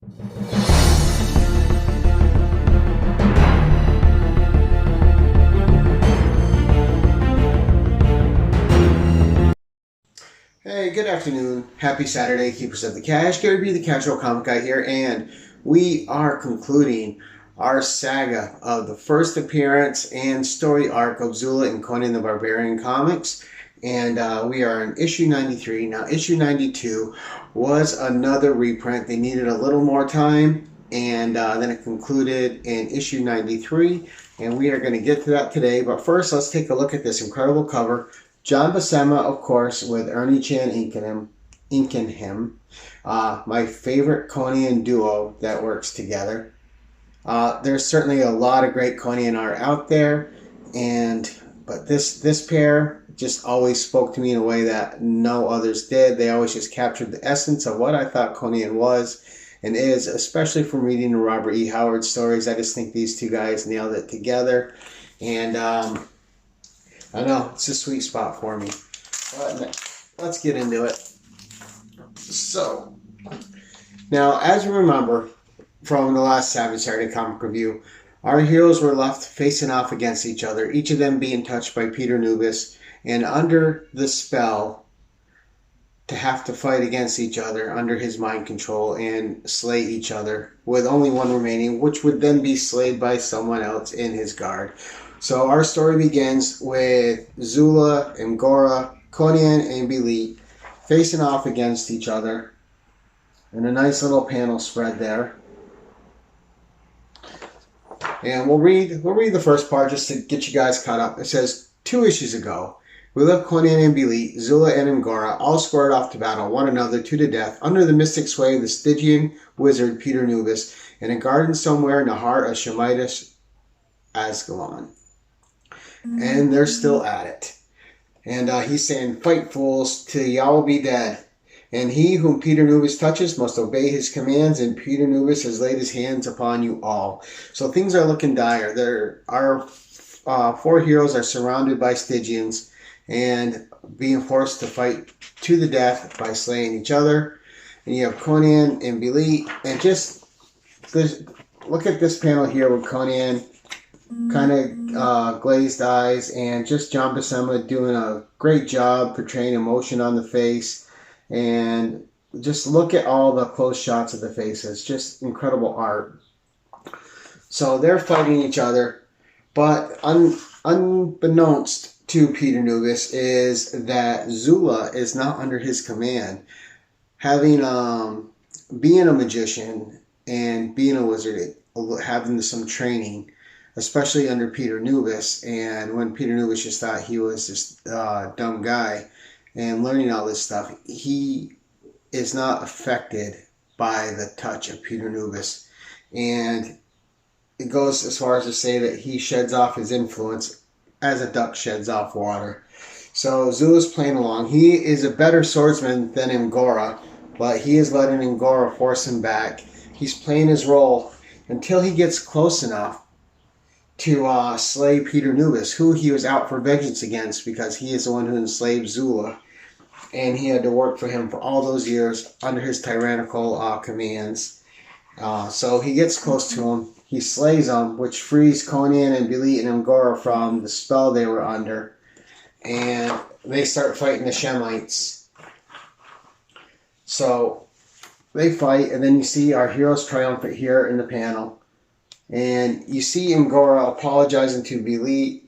Hey, good afternoon. Happy Saturday, keepers of the cash. Gary B, the Casual Comic Guy here, and we are concluding our saga of the first appearance and story arc of Zula in Conan the Barbarian comics. And we are in issue 93. Now, issue 92 was another reprint. They needed a little more time, and then it concluded in issue 93. And we are going to get to that today. But first, let's take a look at this incredible cover. John Buscema, of course, with Ernie Chan inking him. My favorite Conan duo that works together. There's certainly a lot of great Conan art out there, but this pair just always spoke to me in a way that no others did. They always just captured the essence of what I thought Conan was and is, especially from reading the Robert E. Howard stories. I just think these two guys nailed it together, and I know, it's a sweet spot for me. But let's get into it. So, now, as you remember from the last Savage Saturday comic review, our heroes were left facing off against each other, each of them being touched by Peter Nubis, and under the spell to have to fight against each other under his mind control and slay each other, with only one remaining, which would then be slayed by someone else in his guard. So our story begins with Zula and Gora, Conan and Belit facing off against each other, and a nice little panel spread there. And we'll read the first part just to get you guys caught up. It says, 2 issues ago, we left Conan and Belit, Zula and Angora, all squared off to battle one another to the death under the mystic sway of the Stygian wizard Peter Nubis in a garden somewhere in the heart of Shemitis Ascalon. And they're still at it. And he's saying, fight fools, till y'all be dead. And he whom Peter Nubis touches must obey his commands, and Peter Nubis has laid his hands upon you all. So things are looking dire. Our 4 heroes are surrounded by Stygians and being forced to fight to the death by slaying each other. And you have Conan and Belit. And just look at this panel here with Conan kind of glazed eyes, and just John Buscema doing a great job portraying emotion on the face. And just look at all the close shots of the faces. Just incredible art. So they're fighting each other, but unbeknownst to Peter Nubis is that Zula is not under his command. Having being a magician and being a wizard, having some training, especially under Peter Nubis, and when Peter Nubis just thought he was this dumb guy, and learning all this stuff, he is not affected by the touch of Peter Nubis. And it goes as far as to say that he sheds off his influence as a duck sheds off water. So Zula's playing along. He is a better swordsman than Angora, but he is letting Angora force him back. He's playing his role until he gets close enough to slay Peter Nubis, who he was out for vengeance against because he is the one who enslaved Zula. And he had to work for him for all those years under his tyrannical commands. So he gets close to him. He slays him, which frees Conan and Belit and Angora from the spell they were under. And they start fighting the Shemites. So they fight, and then you see our heroes triumphant here in the panel. And you see Angora apologizing to Belit.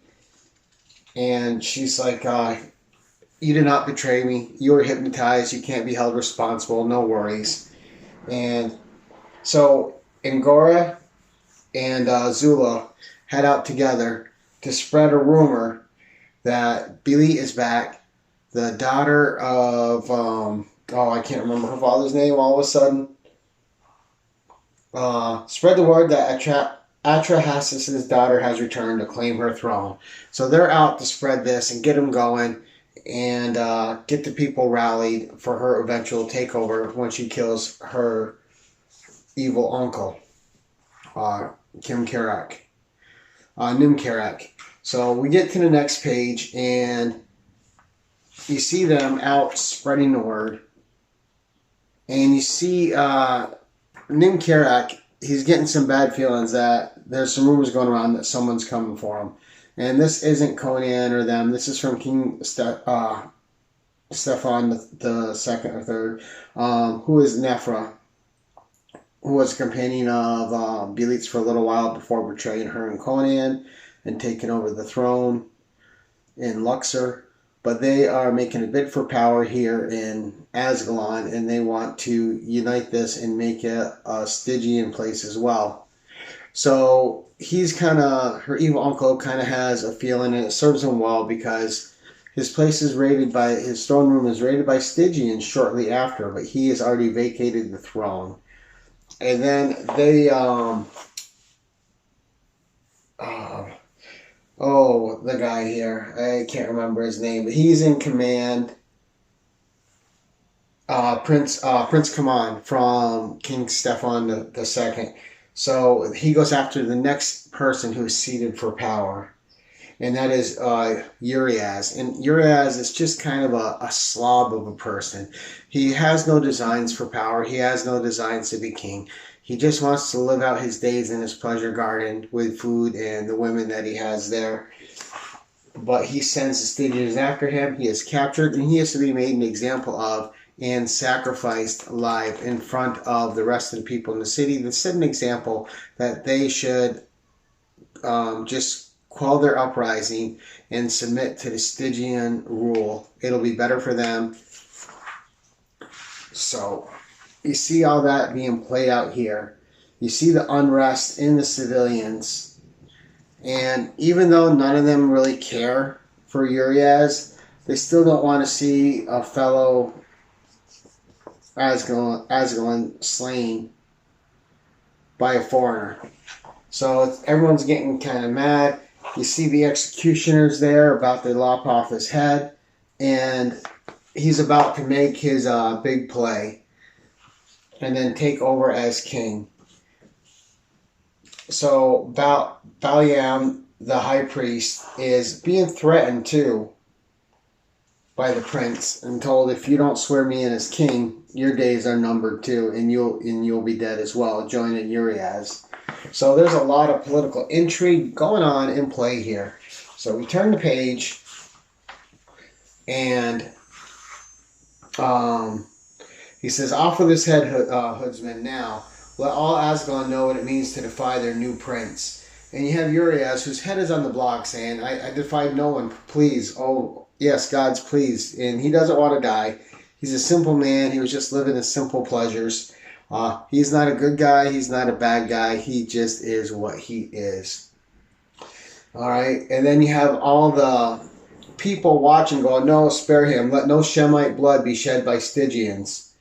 And she's like, you did not betray me. You were hypnotized. You can't be held responsible. No worries. And so Angora and Zula head out together to spread a rumor that Belit is back. The daughter of, I can't remember her father's name all of a sudden. Spread the word that Atrahasis' daughter has returned to claim her throne. So they're out to spread this and get them going, and get the people rallied for her eventual takeover when she kills her evil uncle, Nim Karak. So we get to the next page, and you see them out spreading the word, and you see Nim Kirak, he's getting some bad feelings that there's some rumors going around that someone's coming for him. And this isn't Conan or them. This is from King Stefan the second or third, who is Nefra, who was a companion of Belitz for a little while before betraying her and Conan and taking over the throne in Luxor. But they are making a bid for power here in Ascalon, and they want to unite this and make it a Stygian place as well. So he's kind of, her evil uncle kind of has a feeling, and it serves him well because his place is raided by, his throne room is raided by Stygians shortly after, but he has already vacated the throne. And then they, the guy here, I can't remember his name, but he's in command. Prince Kaman from King Stefan II. So he goes after the next person who's seated for power, and that is Urias. And Urias is just kind of a slob of a person. He has no designs for power. He has no designs to be king. He just wants to live out his days in his pleasure garden with food and the women that he has there. But he sends the Stygians after him. He is captured, and he has to be made an example of and sacrificed live in front of the rest of the people in the city to set an example that they should just quell their uprising and submit to the Stygian rule. It'll be better for them. So you see all that being played out here. You see the unrest in the civilians. And even though none of them really care for Urias, they still don't want to see a fellow Asgulon slain by a foreigner. So everyone's getting kind of mad. You see the executioners there about to lop off his head, and he's about to make his big play and then take over as king. So Baliam, the high priest, is being threatened too by the prince and told, if you don't swear me in as king, your days are numbered too, and you'll be dead as well, joining Urias. So there's a lot of political intrigue going on in play here. So we turn the page, and he says, offer this head, Hoodsman, now. Let all Asgulon know what it means to defy their new prince. And you have Urias, whose head is on the block, saying, I defied no one, please. Oh, yes, God's pleased. And he doesn't want to die. He's a simple man. He was just living his simple pleasures. He's not a good guy. He's not a bad guy. He just is what he is. All right. And then you have all the people watching going, no, spare him. Let no Shemite blood be shed by Stygians.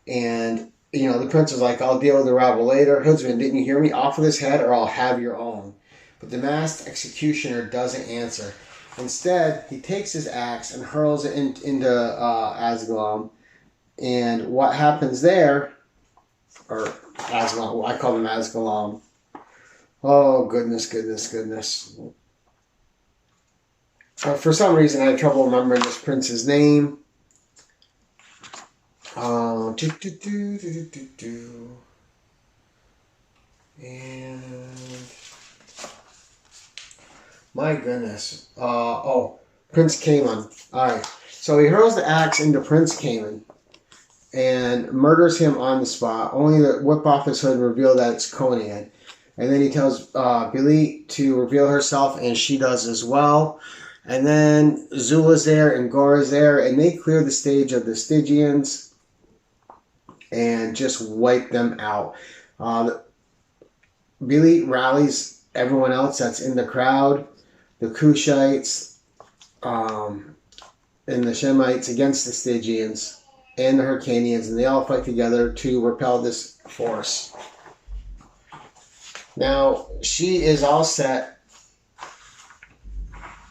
And, the prince is like, I'll deal with the rabble later. Hoodsman, didn't you hear me? Offer this head or I'll have your own. But the masked executioner doesn't answer. Instead, he takes his axe and hurls it into Asgulon. And what happens there, or Asgulon, I call him Asgulon. Oh, goodness. For some reason, I had trouble remembering this prince's name. And my goodness. Prince Kamen. Alright. So he hurls the axe into Prince Kamen and murders him on the spot, only to whip off his hood and reveal that it's Conan. And then he tells Belit to reveal herself, and she does as well. And then Zula's there and Gora's there, and they clear the stage of the Stygians and just wipe them out. Belit rallies everyone else that's in the crowd, the Cushites and the Shemites against the Stygians and the Hyrcanians, and they all fight together to repel this force. Now, she is all set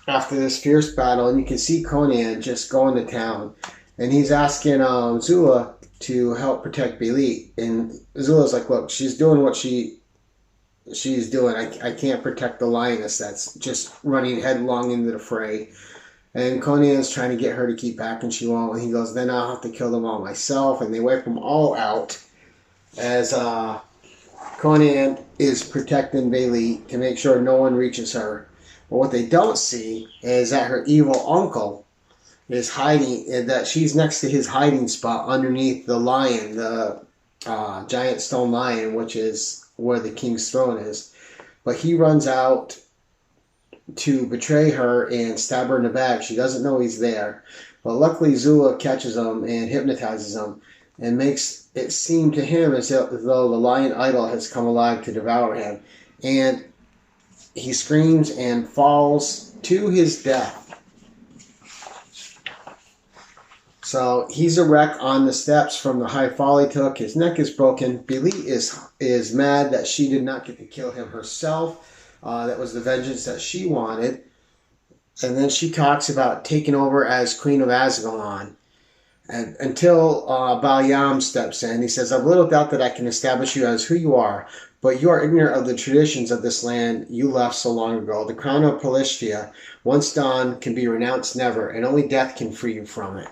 after this fierce battle, and you can see Conan just going to town, and he's asking Zula to help protect Belit, and Zula's like, look, she's doing what she's doing. I can't protect the lioness that's just running headlong into the fray. And Conan's trying to get her to keep back, and she won't. And he goes, then I'll have to kill them all myself. And they wipe them all out. as Conan is protecting Bailey to make sure no one reaches her. But what they don't see is that her evil uncle is hiding, and that she's next to his hiding spot underneath the lion, the giant stone lion, which is where the king's throne is. But he runs out to betray her and stab her in the back. She doesn't know he's there. But luckily Zula catches him and hypnotizes him and makes it seem to him as though the lion idol has come alive to devour him. And he screams and falls to his death. So he's a wreck on the steps from the high fall he took. His neck is broken. Billy is mad that she did not get to kill him herself. That was the vengeance that she wanted. And then she talks about taking over as Queen of Asgalon. And until Balyam steps in, he says, "I've little doubt that I can establish you as who you are, but you are ignorant of the traditions of this land you left so long ago. The crown of Philistia, once done, can be renounced never, and only death can free you from it."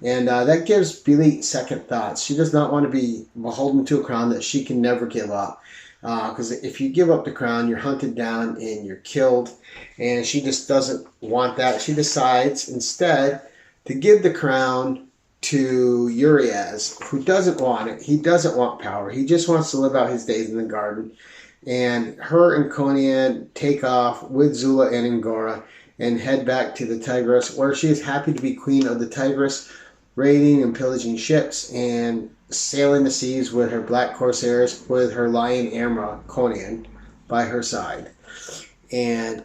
And that gives Billy second thoughts. She does not want to be beholden to a crown that she can never give up. Because if you give up the crown, you're hunted down and you're killed. And she just doesn't want that. She decides instead to give the crown to Urias, who doesn't want it. He doesn't want power. He just wants to live out his days in the garden. And her and Conan take off with Zula and Angora and head back to the Tigris, where she is happy to be queen of the Tigris, raiding and pillaging ships and sailing the seas with her black corsairs, with her lion Amra, Conan, by her side. And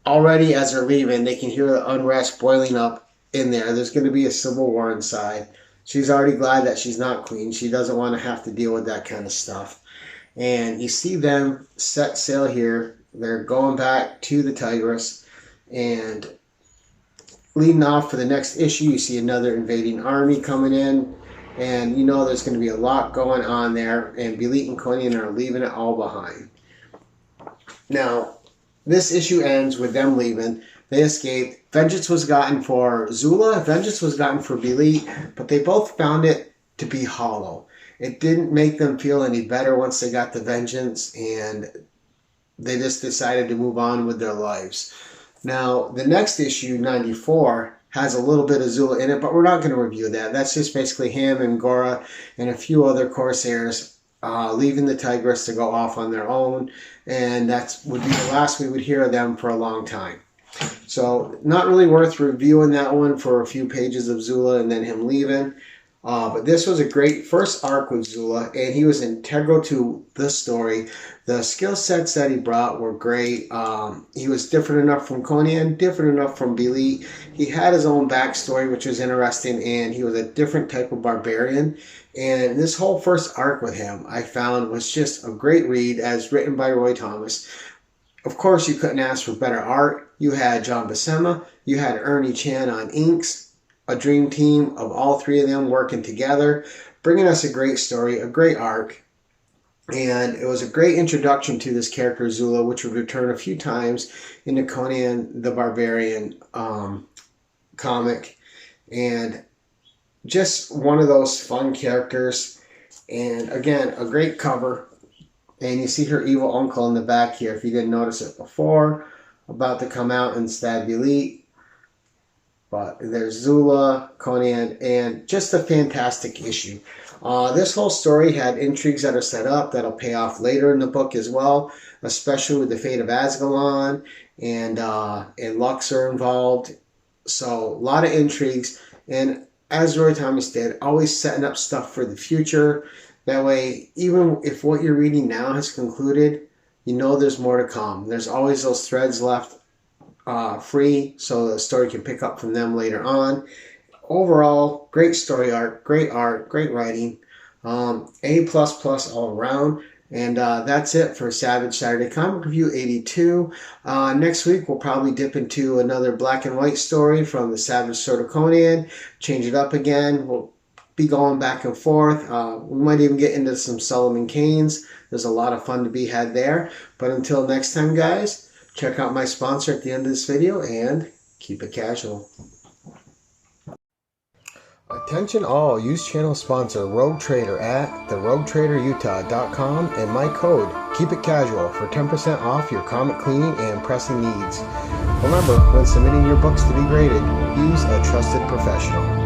already as they're leaving, they can hear the unrest boiling up in there. There's going to be a civil war inside. She's already glad that she's not queen. She doesn't want to have to deal with that kind of stuff. And you see them set sail here. They're going back to the Tigris. And leading off for the next issue, you see another invading army coming in. And you know there's going to be a lot going on there. And Belit and Conan are leaving it all behind. Now, this issue ends with them leaving. They escaped. Vengeance was gotten for Zula. Vengeance was gotten for Belit. But they both found it to be hollow. It didn't make them feel any better once they got the vengeance. And they just decided to move on with their lives. Now, the next issue, 94, has a little bit of Zula in it, but we're not going to review that. That's just basically him and Gora and a few other Corsairs leaving the Tigris to go off on their own. And that would be the last we would hear of them for a long time. So, not really worth reviewing that one for a few pages of Zula and then him leaving. But this was a great first arc with Zula, and he was integral to the story. The skill sets that he brought were great. He was different enough from Conan, different enough from Belit. He had his own backstory, which was interesting, and he was a different type of barbarian. And this whole first arc with him, I found, was just a great read, as written by Roy Thomas. Of course, you couldn't ask for better art. You had John Buscema, you had Ernie Chan on inks. A dream team of all three of them working together, bringing us a great story, a great arc. And it was a great introduction to this character Zula, which would return a few times in the Conan the Barbarian comic. And just one of those fun characters. And again, a great cover. And you see her evil uncle in the back here, if you didn't notice it before, about to come out and stab Belit. But there's Zula, Conan, and just a fantastic issue. This whole story had intrigues that are set up that'll pay off later in the book as well, especially with the fate of Asgalon and Luxor involved. So a lot of intrigues, and as Roy Thomas did, always setting up stuff for the future. That way, even if what you're reading now has concluded, you know there's more to come. There's always those threads left free, so the story can pick up from them later on. Overall, great story arc, great art, great writing, A++ all around. And that's it for Savage Saturday Comic Review 82. Next week, we'll probably dip into another black and white story from the Savage Sword of Conan, change it up again. We'll be going back and forth. We might even get into some Solomon Kane's. There's a lot of fun to be had there. But until next time, guys, check out my sponsor at the end of this video and keep it casual. Attention all, use channel sponsor Rogue Trader at theroguetraderutah.com and my code KEEPITCASUAL for 10% off your comic cleaning and pressing needs. Remember, when submitting your books to be graded, use a trusted professional.